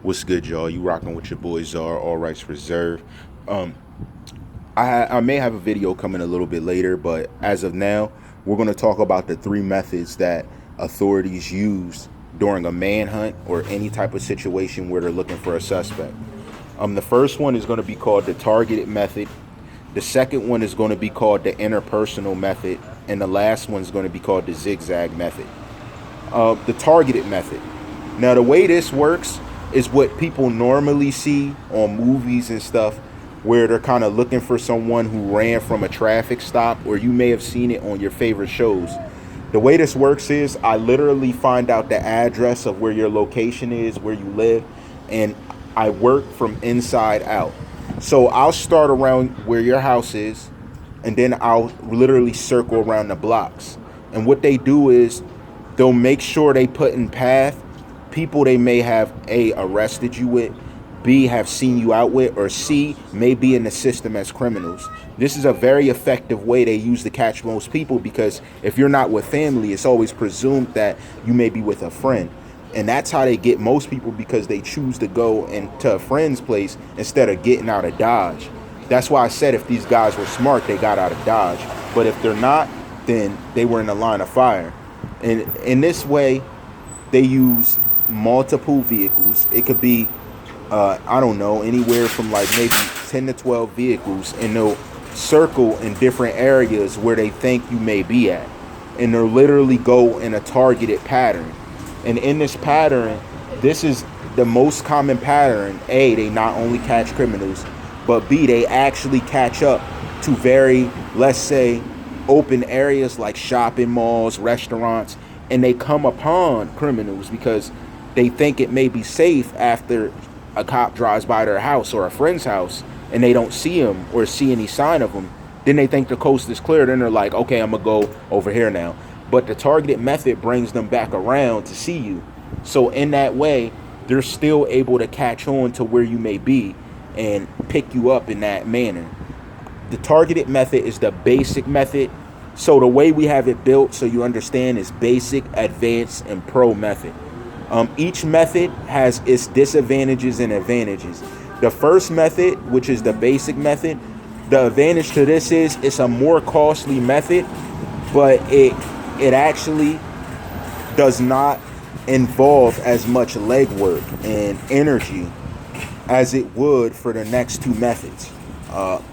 What's good, y'all? You rocking with your boy Czar, all rights reserved. Um, I may have a video coming a little bit later, but as of now, we're going to talk about the three methods that authorities use during a manhunt or any type of situation where they're looking for a suspect. The first one is going to be called the targeted method. The second one is going to be called the interpersonal method, and the last one is going to be called the zig-zag method. The targeted method. Now, the way this works is what people normally see on movies and stuff, where they're kind of looking for someone who ran from a traffic stop, or you may have seen it on your favorite shows. The way this works is I literally find out the address of where your location is, where you live, and I work from inside out. So I'll start around where your house is, and then I'll literally circle around the blocks. And what they do is they'll make sure they put in path people they may have A, arrested you with, B, have seen you out with, or C, may be in the system as criminals. This is a very effective way they use to catch most people, because if you're not with family, it's always presumed that you may be with a friend. And that's how they get most people, because they choose to go into a friend's place instead of getting out of Dodge. That's why I said if these guys were smart, they got out of Dodge. But if they're not, then they were in the line of fire. And in this way, they use multiple vehicles. It could be I don't know, anywhere from like maybe 10 to 12 vehicles, and they'll circle in different areas where they think you may be at, and they'll literally go in a targeted pattern. And in this pattern, this is the most common pattern. A, they not only catch criminals, but B, they actually catch up to very, let's say, open areas like shopping malls, restaurants, and they come upon criminals because they think it may be safe after a cop drives by their house or a friend's house and they don't see him or see any sign of him. Then they think the coast is clear. Then they're like, okay, I'm gonna go over here now. But the targeted method brings them back around to see you. So in that way, they're still able to catch on to where you may be and pick you up in that manner. The targeted method is the basic method. So the way we have it built, so you understand, is basic, advanced, and pro method. Each method has its disadvantages and advantages. The first method, which is the basic method, the advantage to this is it's a more costly method, but it actually does not involve as much legwork and energy as it would for the next two methods.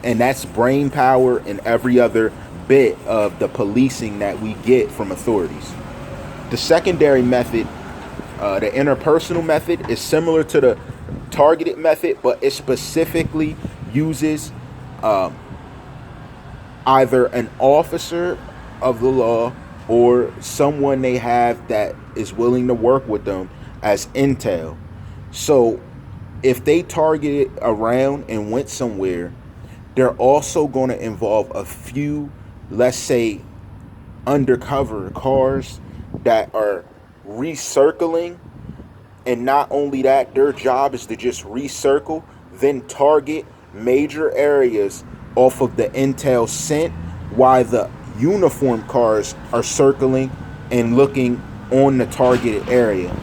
And that's brain power and every other bit of the policing that we get from authorities. The secondary method, the interpersonal method, is similar to the targeted method, but it specifically uses either an officer of the law or someone they have that is willing to work with them as intel. So if they targeted around and went somewhere, they're also going to involve a few, let's say, undercover cars that are recircling. And not only that, their job is to just recircle, then target major areas off of the intel scent, while the uniform cars are circling and looking on the targeted area.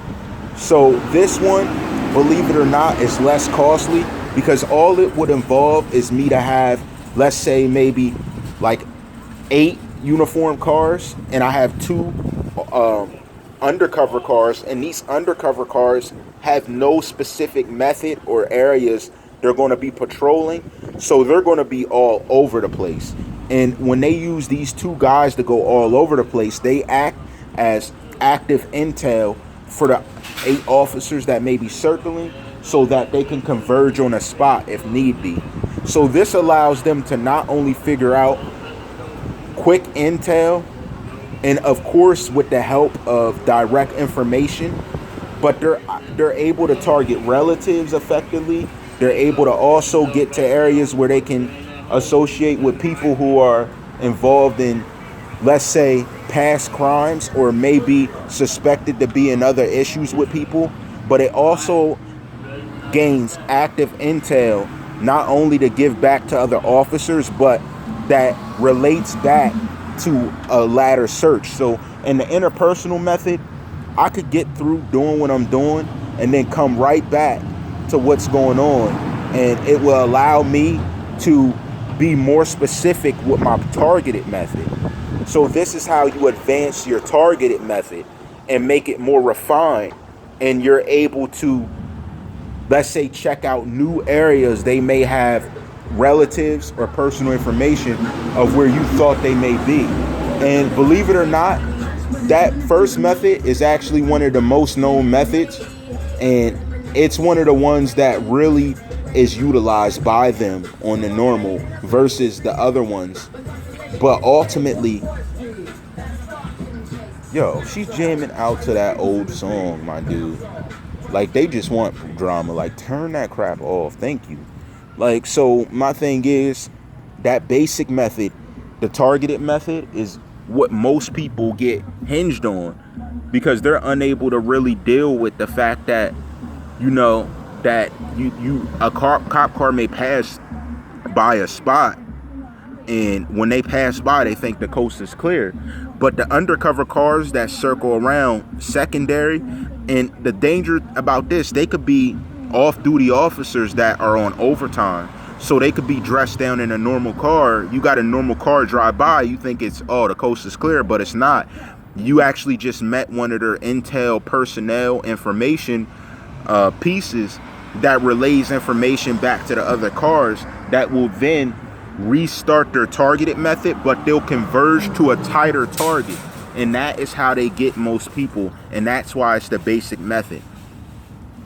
So this one, believe it or not, is less costly, because all it would involve is me to have, let's say, maybe like 8 uniform cars, and I have 2 undercover cars, and these undercover cars have no specific method or areas they're going to be patrolling, so they're going to be all over the place. And when they use these 2 guys to go all over the place, they act as active intel for the 8 officers that may be circling, so that they can converge on a spot if need be. So this allows them to not only figure out quick intel, and of course with the help of direct information, but they're able to target relatives effectively. They're able to also get to areas where they can associate with people who are involved in, let's say, past crimes, or maybe suspected to be in other issues with people. But it also gains active intel, not only to give back to other officers, but that relates back to a latter search. So in the interpersonal method, I could get through doing what I'm doing and then come right back to what's going on, and it will allow me to be more specific with my targeted method. So this is how you advance your targeted method and make it more refined, and you're able to, let's say, check out new areas they may have relatives or personal information of where you thought they may be. And believe it or not, that first method is actually one of the most known methods, and it's one of the ones that really is utilized by them on the normal versus the other ones. But ultimately, yo, she's jamming out to that old song, my dude. Like, they just want drama. Like, turn that crap off. Thank you. Like, so my thing is, that basic method, the targeted method, is what most people get hinged on, because they're unable to really deal with the fact that, you know, that a cop car may pass by a spot, and when they pass by, they think the coast is clear. But the undercover cars that circle around secondary, and the danger about this, they could be off-duty officers that are on overtime. So they could be dressed down in a normal car. You got a normal car drive by, you think it's, oh, the coast is clear, but it's not. You actually just met one of their intel personnel information pieces that relays information back to the other cars that will then restart their targeted method, but they'll converge to a tighter target. And that is how they get most people, and that's why it's the basic method.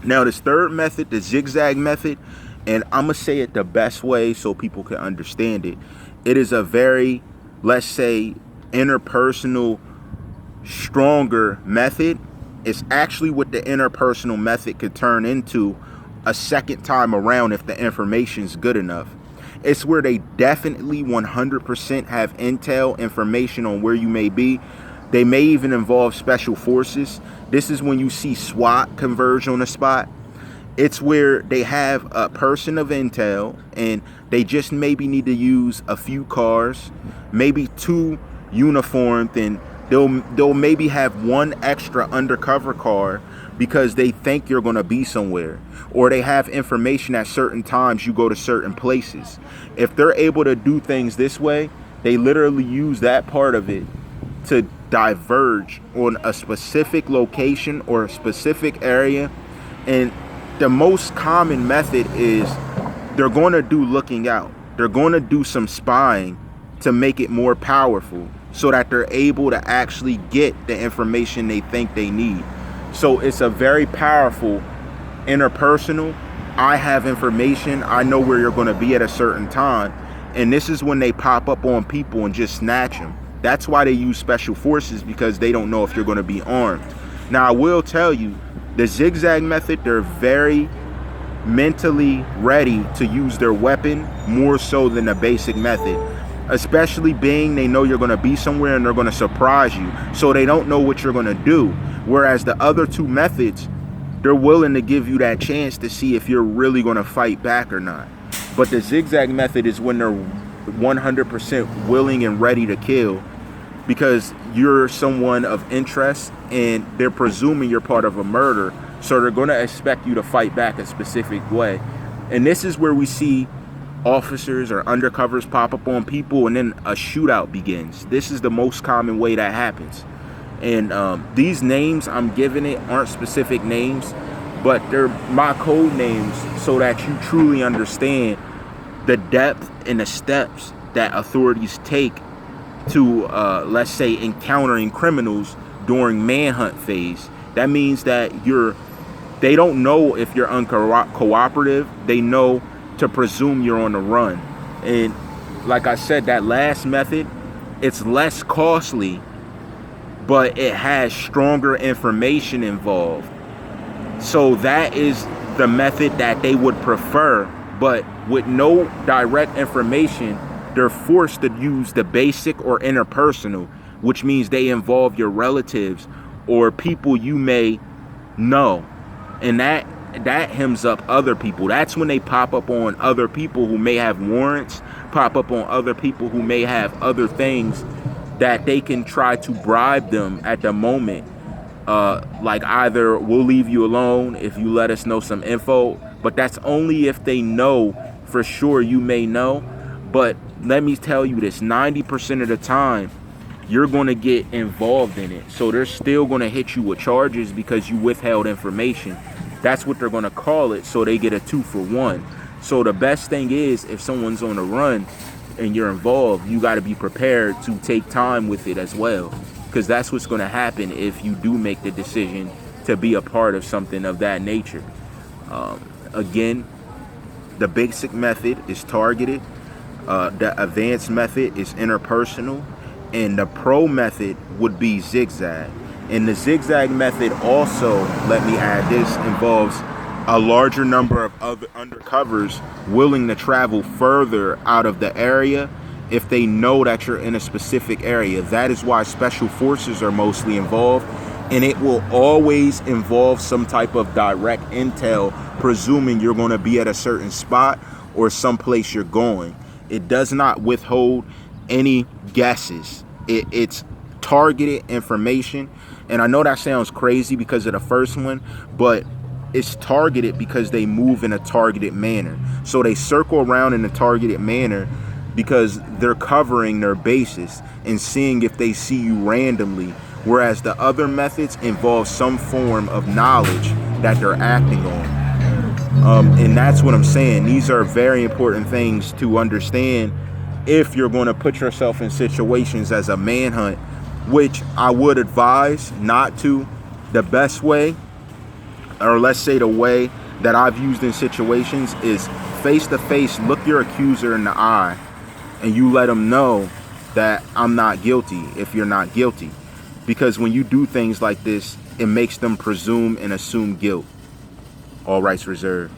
Now, this third method, the zigzag method, and I'm gonna say it the best way so people can understand it. It is a very, let's say, interpersonal, stronger method. It's actually what the interpersonal method could turn into a second time around if the information's good enough. It's where they definitely 100% have intel information on where you may be. They may even involve special forces. This is when you see SWAT converge on a spot. It's where they have a person of intel, and they just maybe need to use a few cars, maybe 2 uniformed, and they'll maybe have 1 extra undercover car because they think you're going to be somewhere, or they have information at certain times you go to certain places. If they're able to do things this way, they literally use that part of it to diverge on a specific location or a specific area. And the most common method is they're going to do looking out. They're going to do some spying to make it more powerful so that they're able to actually get the information they think they need. So it's a very powerful interpersonal. I have information. I know where you're going to be at a certain time. And this is when they pop up on people and just snatch them. That's why they use special forces, because they don't know if you're going to be armed. Now, I will tell you, the zigzag method, they're very mentally ready to use their weapon more so than the basic method. Especially being they know you're going to be somewhere and they're going to surprise you. So they don't know what you're going to do. Whereas the other 2 methods, they're willing to give you that chance to see if you're really going to fight back or not. But the zigzag method is when they're 100% willing and ready to kill, because you're someone of interest and they're presuming you're part of a murder. So they're going to expect you to fight back a specific way. And this is where we see officers or undercovers pop up on people, and then a shootout begins. This is the most common way that happens. And these names I'm giving it aren't specific names, but they're my code names so that you truly understand the depth and the steps that authorities take to, let's say, encountering criminals during manhunt phase. That means that they don't know if you're uncooperative. They know to presume you're on the run. And like I said, that last method, it's less costly, but it has stronger information involved. So that is the method that they would prefer. But with no direct information, they're forced to use the basic or interpersonal, which means they involve your relatives or people you may know. And that hems up other people. That's when they pop up on other people who may have warrants, pop up on other people who may have other things that they can try to bribe them at the moment. Like either we'll leave you alone if you let us know some info, but that's only if they know for sure you may know. But let me tell you this, 90% of the time, you're going to get involved in it. So they're still going to hit you with charges because you withheld information. That's what they're going to call it, so they get a 2-for-1. So the best thing is, if someone's on the run and you're involved, you got to be prepared to take time with it as well, because that's what's going to happen if you do make the decision to be a part of something of that nature. Again, the basic method is targeted. The advanced method is interpersonal. And the pro method would be zigzag. And the zigzag method also, let me add this, involves a larger number of other undercovers willing to travel further out of the area if they know that you're in a specific area. That is why special forces are mostly involved. And it will always involve some type of direct intel, presuming you're going to be at a certain spot or someplace you're going. It does not withhold any guesses. It's targeted information. And I know that sounds crazy because of the first one, but it's targeted because they move in a targeted manner. So they circle around in a targeted manner because they're covering their bases and seeing if they see you randomly. Whereas the other methods involve some form of knowledge that they're acting on. And that's what I'm saying. These are very important things to understand if you're going to put yourself in situations as a manhunt, which I would advise not to. The best way, or let's say the way that I've used in situations, is face to face, look your accuser in the eye, and you let them know that I'm not guilty if you're not guilty. Because when you do things like this, it makes them presume and assume guilt. All rights reserved.